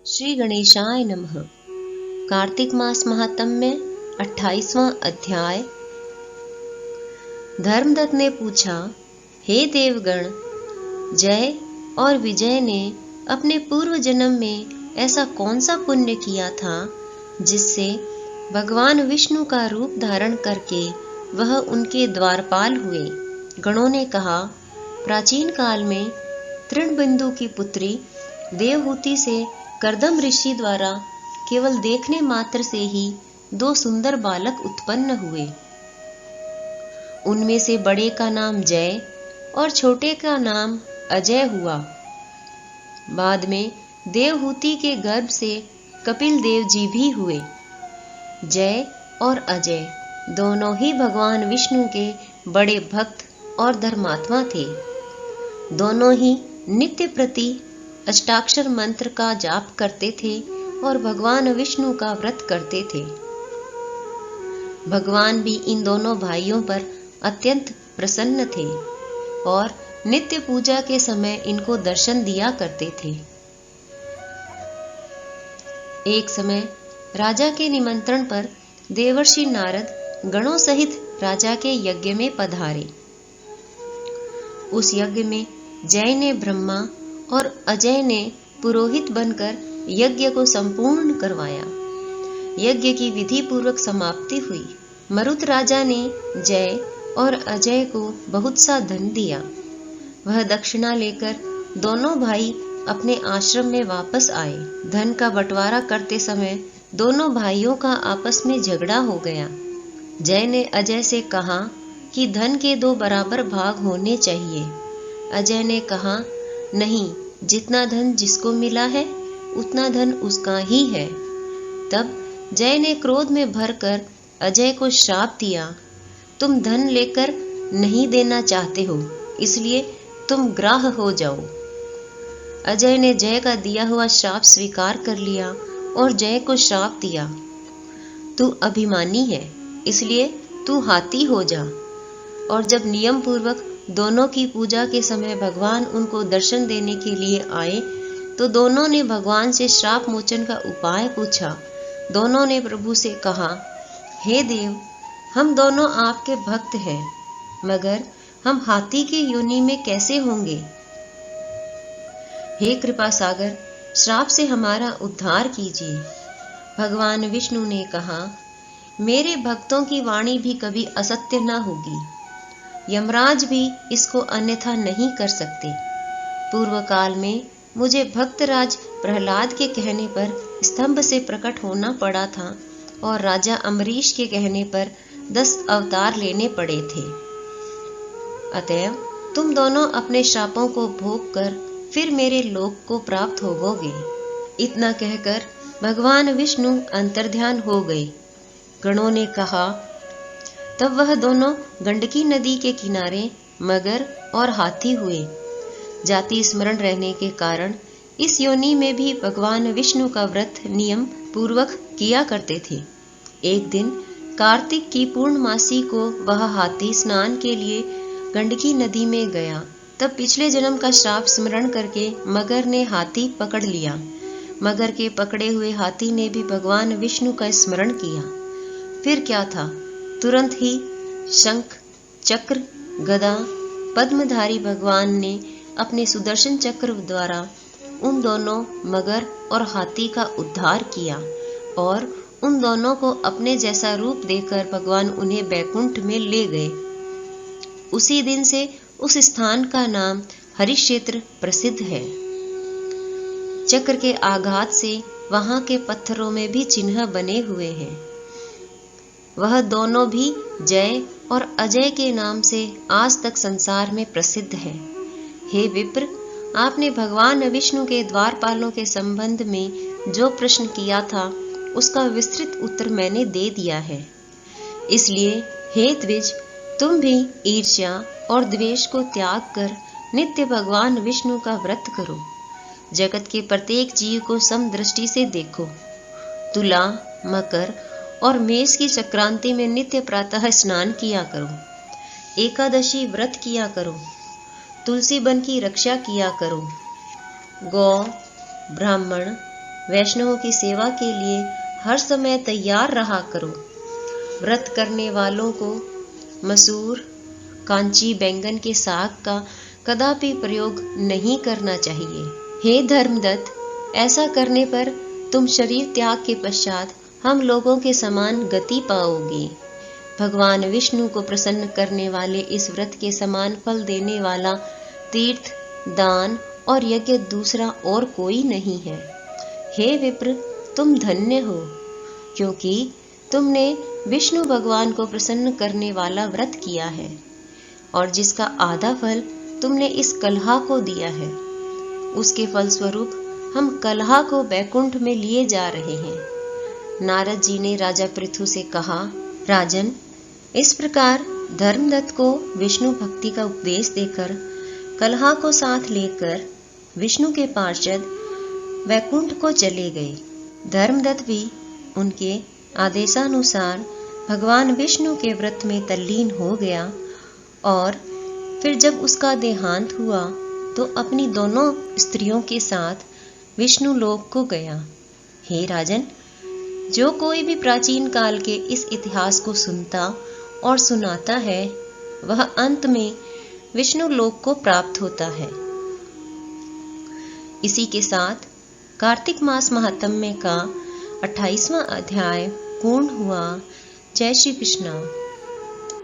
श्री गणेशाय नमः। कार्तिक मास महात्म्य 28वां अध्याय। धर्मदत्त ने पूछा, हे देवगण, जय और विजय ने अपने पूर्व जन्म में ऐसा कौन सा पुण्य किया था जिससे भगवान विष्णु का रूप धारण करके वह उनके द्वारपाल हुए। गणों ने कहा, प्राचीन काल में तृणबिंदु की पुत्री देवहूति से कर्दम ऋषि द्वारा केवल देखने मात्र से ही 2 सुंदर बालक उत्पन्न हुए। उनमें से बड़े का नाम जय और छोटे का नाम अजय हुआ। बाद में देवहूति के गर्भ से कपिल देव जी भी हुए। जय और अजय दोनों ही भगवान विष्णु के बड़े भक्त और धर्मात्मा थे। दोनों ही नित्य प्रति अष्टाक्षर मंत्र का जाप करते थे और भगवान विष्णु का व्रत करते थे। भगवान भी इन दोनों भाइयों पर अत्यंत प्रसन्न थे और नित्य पूजा के समय इनको दर्शन दिया करते थे। एक समय राजा के निमंत्रण पर देवर्षि नारद गणों सहित राजा के यज्ञ में पधारे। उस यज्ञ में जय ने ब्रह्मा और अजय ने पुरोहित बनकर यज्ञ को संपूर्ण करवाया। यज्ञ की विधि पूर्वक समाप्ति हुई। मरुत राजा ने जय और अजय को बहुत सा धन दिया। वह दक्षिणा लेकर दोनों भाई अपने आश्रम में वापस आए। धन का बंटवारा करते समय दोनों भाइयों का आपस में झगड़ा हो गया। जय ने अजय से कहा कि धन के 2 बराबर भाग होने चाहिए। अजय ने कहा, नहीं, जितना धन जिसको मिला है उतना धन उसका ही है। तब जय ने क्रोध में भरकर अजय को श्राप दिया, तुम धन लेकर नहीं देना चाहते हो, इसलिए तुम ग्राह हो जाओ। अजय ने जय का दिया हुआ श्राप स्वीकार कर लिया और जय को श्राप दिया, तू अभिमानी है, इसलिए तू हाथी हो जा। और जब नियम पूर्वक दोनों की पूजा के समय भगवान उनको दर्शन देने के लिए आए तो दोनों ने भगवान से श्राप मोचन का उपाय पूछा। दोनों ने प्रभु से कहा, हे देव, हम दोनों आपके भक्त हैं, मगर हम हाथी की योनि में कैसे होंगे। हे कृपा सागर, श्राप से हमारा उद्धार कीजिए। भगवान विष्णु ने कहा, मेरे भक्तों की वाणी भी कभी असत्य न होगी। यमराज भी इसको अन्यथा नहीं कर सकते। पूर्व काल में मुझे भक्तराज प्रहलाद के कहने पर स्तंभ से प्रकट होना पड़ा था और राजा अम्बरीश के कहने पर 10 अवतार लेने पड़े थे। अतएव तुम दोनों अपने श्रापों को भोग कर फिर मेरे लोक को प्राप्त होवोगे। इतना कहकर भगवान विष्णु अंतर्ध्यान हो गए। गणों ने कहा, तब वह दोनों गंडकी नदी के किनारे मगर और हाथी हुए। जाति स्मरण रहने के कारण इस योनि में भी भगवान विष्णु का व्रत नियम पूर्वक किया करते थे। एक दिन कार्तिक की पूर्णमासी को वह हाथी स्नान के लिए गंडकी नदी में गया। तब पिछले जन्म का श्राप स्मरण करके मगर ने हाथी पकड़ लिया। मगर के पकड़े हुए हाथी ने भी भगवान विष्णु का स्मरण किया। फिर क्या था, तुरंत ही शंख, चक्र, गदा, पद्मधारी भगवान ने अपने सुदर्शन चक्र द्वारा उन दोनों मगर और हाथी का उद्धार किया और उन दोनों को अपने जैसा रूप देकर भगवान उन्हें बैकुंठ में ले गए। उसी दिन से उस स्थान का नाम हरिक्षेत्र प्रसिद्ध है। चक्र के आघात से वहां के पत्थरों में भी चिन्ह बने हुए हैं। वह दोनों भी जय और अजय के नाम से आज तक संसार में प्रसिद्ध है। हे विप्र, आपने भगवान विष्णु के द्वारपालों के संबंध में जो प्रश्न किया था उसका विस्तृत उत्तर मैंने दे दिया है। इसलिए हे द्विज, तुम भी ईर्ष्या और द्वेष को त्याग कर नित्य भगवान विष्णु का व्रत करो। जगत के प्रत्येक जीव को समदृष्टि से देखो। तुला, मकर और मेष की संक्रांति में नित्य प्रातः स्नान किया करो। एकादशी व्रत किया करो। तुलसी वन की रक्षा किया करो। गौ, ब्राह्मण, वैष्णवों की सेवा के लिए हर समय तैयार रहा करो। व्रत करने वालों को मसूर, कांची बैंगन के साग का कदापि प्रयोग नहीं करना चाहिए। हे धर्मदत्त, ऐसा करने पर तुम शरीर त्याग के पश्चात हम लोगों के समान गति पाओगे। भगवान विष्णु को प्रसन्न करने वाले इस व्रत के समान फल देने वाला तीर्थ, दान और यज्ञ दूसरा और कोई नहीं है। हे विप्र, तुम धन्य हो, क्योंकि तुमने विष्णु भगवान को प्रसन्न करने वाला व्रत किया है और जिसका आधा फल तुमने इस कलहा को दिया है। उसके फलस्वरूप हम कलहा को बैकुंठ में लिए जा रहे हैं। नारद जी ने राजा पृथु से कहा, राजन, इस प्रकार धर्मदत्त को विष्णु भक्ति का उपदेश देकर कलहा को साथ लेकर विष्णु के पार्षद वैकुंठ को चले गए। धर्मदत्त भी उनके आदेशानुसार भगवान विष्णु के व्रत में तल्लीन हो गया और फिर जब उसका देहांत हुआ तो अपनी दोनों स्त्रियों के साथ विष्णु लोक को गया। हे राजन, जो कोई भी प्राचीन काल के इस इतिहास को सुनता और सुनाता है वह अंत में विष्णु लोक को प्राप्त होता है। इसी के साथ कार्तिक मास महात्म्य का 28वां अध्याय पूर्ण हुआ। जय श्री कृष्ण।